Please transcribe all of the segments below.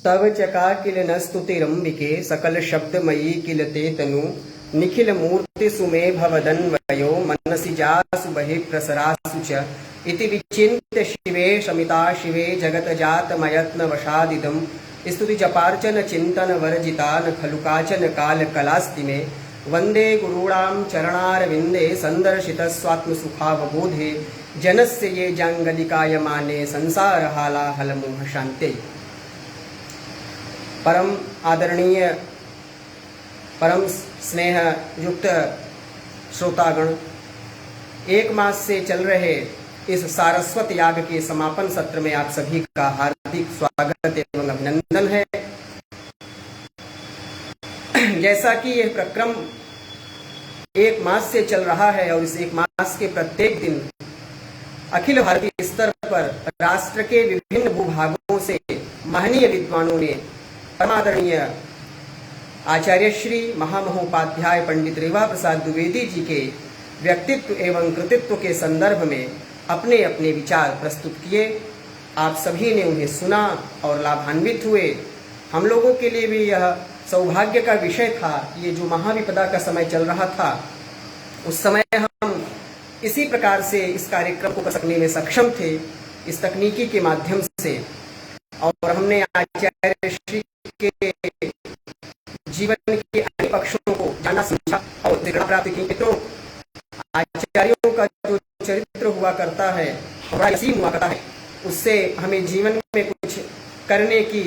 तव चका किल न स्तुतिरंबिके सकल शब्दमयी किल ते तनु निखिल मूर्ति सुमे भवदन्वयो मनसि जासु बहिः प्रसरासु च इति विचिन्त्य शिवे शमिता शिवे जगत जात मयत्न वशादिदं स्तुति जपार्चन चिंतन वर्जिता न खलु काचन काल कलास्ति मे वंदे गुरूणां चरणारविंदे संदर्शित स्वात्म सुखावबोधे जनस्य ये जांगलिकायमाने संसार हालाहल मोह शांते। परम आदरणीय परम स्नेह युक्त श्रोतागण, एक मास से चल रहे इस सारस्वत याग के समापन सत्र में आप सभी का हार्दिक स्वागत एवं अभिनंदन है। जैसा कि यह प्रक्रम एक मास से चल रहा है और इस एक मास के प्रत्येक दिन अखिल भारतीय स्तर पर राष्ट्र के विभिन्न भूभागों से महनीय विद्वानों ने परमादरणीय आचार्य श्री महामहोपाध्याय पंडित रेवा प्रसाद द्विवेदी जी के व्यक्तित्व एवं कृतित्व के संदर्भ में अपने अपने विचार प्रस्तुत किए। आप सभी ने उन्हें सुना और लाभान्वित हुए। हम लोगों के लिए भी यह सौभाग्य का विषय था। ये जो महाविपदा का समय चल रहा था, उस समय हम इसी प्रकार से इस कार्यक्रम को कर सकने में सक्षम थे, इस तकनीकी के माध्यम से। और हमने आचार्य श्री के जीवन के अन्य पक्षों को जाना, समझा और प्रेरणा प्राप्त की। मित्रों, आचार्यों का जो चरित्र हुआ करता है, बड़ा असीम हुआ करता है, उससे हमें जीवन में कुछ करने की,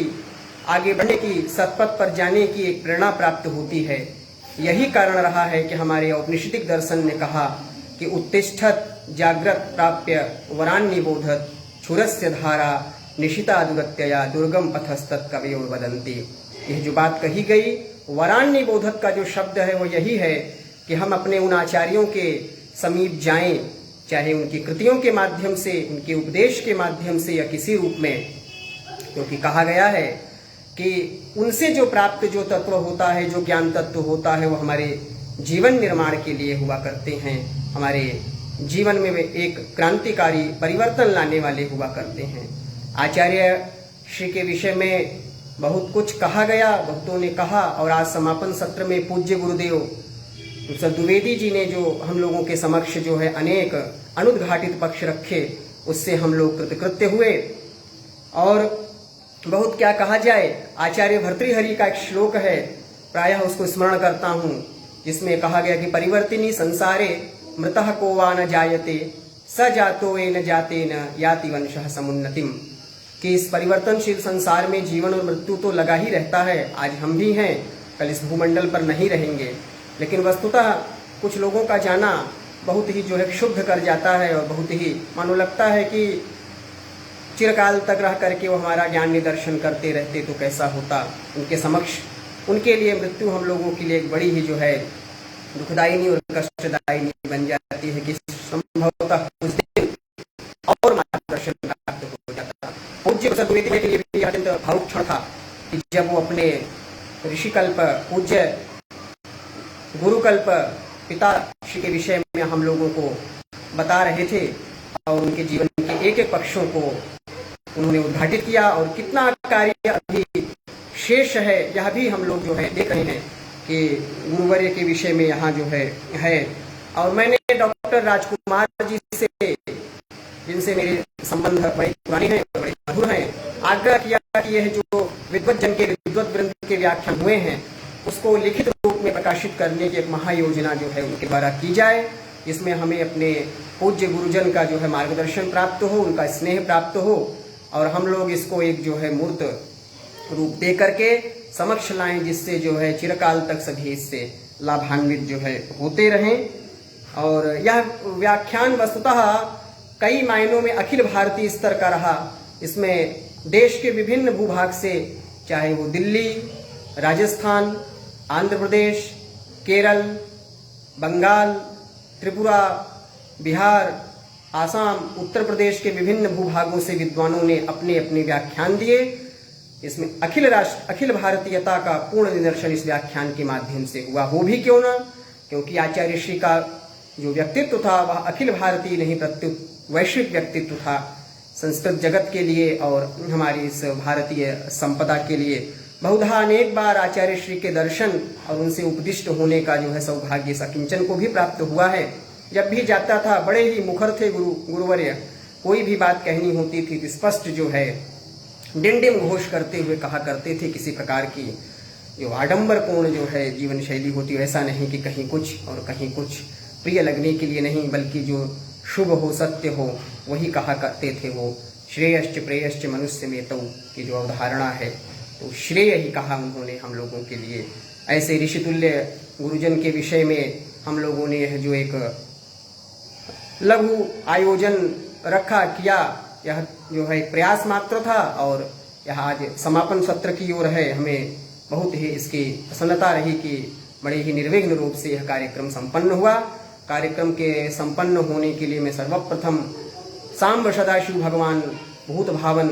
आगे बढ़ने की, सतपथ पर जाने की एक प्रेरणा प्राप्त होती है। यही कारण रहा है कि हमारे औपनिषदिक दर्शन ने कहा कि उत्तिष्ठत जाग्रत प्राप्य वरान निबोधत क्षुरस्य धारा निशिता दुरत्यया दुर्गम पथस्तत् कवयो वदन्ति। यह जो बात कही गई, वरान निबोधत का जो शब्द है वो यही है कि हम अपने उन आचार्यों के समीप जाएं, चाहे उनकी कृतियों के माध्यम से, उनके उपदेश के माध्यम से या किसी रूप में, क्योंकि कहा गया है कि उनसे जो प्राप्त जो तत्व होता है, जो ज्ञान तत्व होता है, वो हमारे जीवन निर्माण के लिए हुआ करते हैं, हमारे जीवन में वे एक क्रांतिकारी परिवर्तन लाने वाले हुआ करते हैं। आचार्य श्री के विषय में बहुत कुछ कहा गया, भक्तों ने कहा, और आज समापन सत्र में पूज्य गुरुदेव द्विवेदी जी ने जो हम लोगों के समक्ष जो है अनेक अनुद्घाटित पक्ष रखे, उससे हम लोग कृतकृत्य हुए। और बहुत क्या कहा जाए, आचार्य भर्तृहरि का एक श्लोक है, प्रायः उसको स्मरण करता हूँ, जिसमें कहा गया कि परिवर्तिनी संसारे मृतः को वा न जायते स जातो न जाते न याति वंशः समुन्नतिम। कि इस परिवर्तनशील संसार में जीवन और मृत्यु तो लगा ही रहता है। आज हम भी हैं, कल इस भूमंडल पर नहीं रहेंगे, लेकिन वस्तुतः कुछ लोगों का जाना बहुत ही जो है क्षुब्ध कर जाता है और बहुत ही मानो लगता है कि चिरकाल तक रह करके वो हमारा ज्ञान निदर्शन करते रहते तो कैसा होता। उनके समक्ष, उनके लिए मृत्यु हम लोगों के लिए एक बड़ी ही जो है दुखदायिनी और कष्टदायिनी बन जाती है कि संभवतः कुछ दिन और मार्गदर्शन प्राप्त हो जाता। पूज्य प्रसाद द्विवेदी के लिए भी अत्यंत भावुक क्षण था कि जब वो अपने ऋषिकल्प, पूज्य गुरुकल्प पिता श्री के विषय में हम लोगों को बता रहे थे और उनके जीवन के एक एक पक्षों को उन्होंने उद्घाटित किया। और कितना कार्य अभी शेष है, यह भी हम लोग जो है देख रहे हैं कि गुरुवर्य के विषय में यहाँ जो है। और मैंने डॉक्टर राजकुमार जी से, जिनसे मेरे संबंध बड़े पुराने हैं, बड़े मधुर हैं, आग्रह किया कि यह जो विद्वत जन के, विद्वत वृंद के व्याख्यान हुए हैं, उसको लिखित रूप में प्रकाशित करने की एक महायोजना जो है उनके द्वारा की जाए, जिसमें हमें अपने पूज्य गुरुजन का जो है मार्गदर्शन प्राप्त हो, उनका स्नेह प्राप्त हो, और हम लोग इसको एक जो है मूर्त रूप दे करके समक्ष लाएं, जिससे जो है चिरकाल तक सभी इससे लाभान्वित जो है होते रहें। और यह व्याख्यान वस्तुतः कई मायनों में अखिल भारतीय स्तर का रहा। इसमें देश के विभिन्न भूभाग से, चाहे वो दिल्ली, राजस्थान, आंध्र प्रदेश, केरल, बंगाल, त्रिपुरा, बिहार, आसाम, उत्तर प्रदेश के विभिन्न भूभागों से विद्वानों ने अपने अपने व्याख्यान दिए। इसमें अखिल भारतीयता का पूर्ण निदर्शन इस व्याख्यान के माध्यम से हुआ। हो भी क्यों ना, क्योंकि आचार्य श्री का जो व्यक्तित्व था वह अखिल भारतीय नहीं प्रत्युत वैश्विक व्यक्तित्व था। संस्कृत जगत के लिए और हमारी इस भारतीय संपदा के लिए। बहुधा अनेक बार आचार्य श्री के दर्शन और उनसे उपदिष्ट होने का जो है सौभाग्य सकिंचन को भी प्राप्त हुआ है। जब भी जाता था बड़े ही मुखर थे गुरुवर्य, कोई भी बात कहनी होती थी तो स्पष्ट जो है डिंडिम घोष करते हुए कहा करते थे। किसी प्रकार की जो आडंबरपूर्ण जो है जीवन शैली होती है, ऐसा नहीं कि कहीं कुछ और कहीं कुछ, प्रिय लगने के लिए नहीं, बल्कि जो शुभ हो सत्य हो वही कहा करते थे वो। श्रेयश्च प्रेयश्च मनुष्य में तो की जो अवधारणा है, तो श्रेय ही कहा उन्होंने हम लोगों के लिए। ऐसे ऋषितुल्य गुरुजन के विषय में हम लोगों ने जो एक लघु आयोजन रखा किया, यह जो है प्रयास मात्र था और यह आज समापन सत्र की ओर है। हमें बहुत ही इसकी प्रसन्नता रही कि बड़े ही निर्विघ्न रूप से यह कार्यक्रम संपन्न हुआ। कार्यक्रम के संपन्न होने के लिए मैं सर्वप्रथम सांब सदाशिव भगवान भूत भावन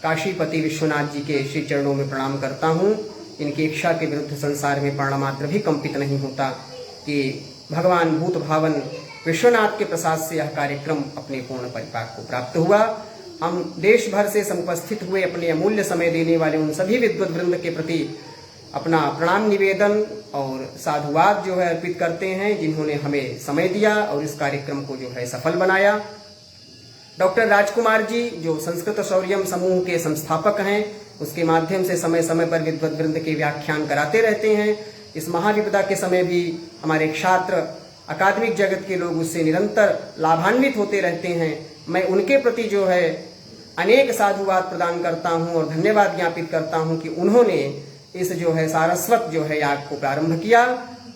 काशीपति विश्वनाथ जी के श्री चरणों में प्रणाम करता हूँ। इनकी इच्छा के विरुद्ध संसार में प्राणमात्र भी कंपित नहीं होता कि भगवान भूत भावन विश्वनाथ के प्रसाद से यह कार्यक्रम अपने पूर्ण परिपाक को प्राप्त हुआ। हम देश भर से समुपस्थित हुए अपने अमूल्य समय देने वाले उन सभी विद्वत वृंद के प्रति अपना प्रणाम निवेदन और साधुवाद जो है अर्पित करते हैं, जिन्होंने हमें समय दिया और इस कार्यक्रम को जो है सफल बनाया। डॉक्टर राजकुमार जी जो संस्कृत शौर्यम समूह के संस्थापक हैं, उसके माध्यम से समय समय पर विद्वत वृंद के व्याख्यान कराते रहते हैं। इस महाविपदा के समय भी हमारे छात्र, अकादमिक जगत के लोग उससे निरंतर लाभान्वित होते रहते हैं। मैं उनके प्रति जो है अनेक साधुवाद प्रदान करता हूं और धन्यवाद ज्ञापित करता हूं कि उन्होंने इस जो है सारस्वत जो है याग को प्रारंभ किया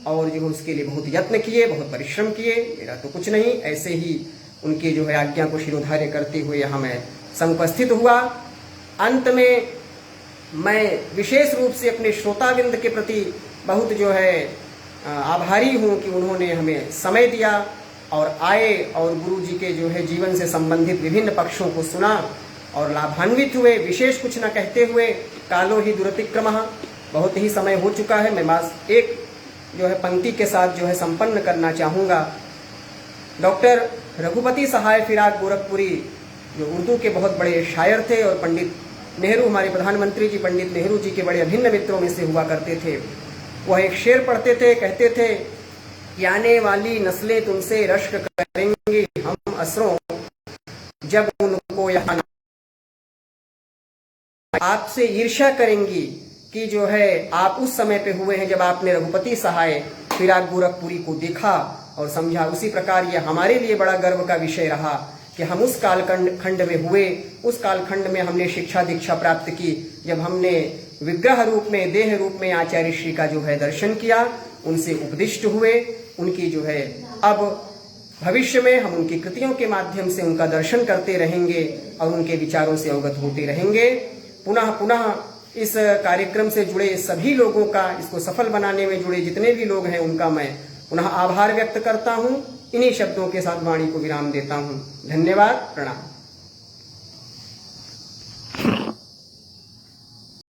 और जो उसके लिए बहुत यत्न किए, बहुत परिश्रम किए। मेरा तो कुछ नहीं, ऐसे ही उनकी जो है आज्ञा को शिरोधार्य करते हुए यहाँ मैं समुपस्थित हुआ। अंत में मैं विशेष रूप से अपने श्रोताविंद के प्रति बहुत जो है आभारी हूँ कि उन्होंने हमें समय दिया और आए और गुरु जी के जो है जीवन से संबंधित विभिन्न पक्षों को सुना और लाभान्वित हुए। विशेष कुछ न कहते हुए कालो ही दुरतिक्रमः, बहुत ही समय हो चुका है। मैं बस एक जो है पंक्ति के साथ जो है संपन्न करना चाहूँगा। डॉक्टर रघुपति सहाय फिराक गोरखपुरी जो उर्दू के बहुत बड़े शायर थे और पंडित नेहरू, हमारे प्रधानमंत्री जी पंडित नेहरू जी के बड़े अभिन्न मित्रों में से हुआ करते थे। वह एक शेर पढ़ते थे, कहते थे कि आने वाली नस्लें तुमसे रश्क करेंगी हम असरों जब उनको यहाँ, आपसे ईर्ष्या करेंगी कि जो है आप उस समय पे हुए हैं जब आपने रघुपति सहाय फिराक गोरखपुरी को देखा और समझा। उसी प्रकार यह हमारे लिए बड़ा गर्व का विषय रहा कि हम उस कालखंड में हुए, उस कालखंड में हमने शिक्षा दीक्षा प्राप्त की, जब हमने विग्रह रूप में, देह रूप में आचार्य श्री का जो है दर्शन किया, उनसे उपदिष्ट हुए। उनकी जो है अब भविष्य में हम उनकी कृतियों के माध्यम से उनका दर्शन करते रहेंगे और उनके विचारों से अवगत होते रहेंगे। पुनः पुनः इस कार्यक्रम से जुड़े सभी लोगों का, इसको सफल बनाने में जुड़े जितने भी लोग हैं उनका मैं पुनः आभार व्यक्त करता हूँ। इन्हीं शब्दों के साथ वाणी को विराम देता हूँ। धन्यवाद, प्रणाम।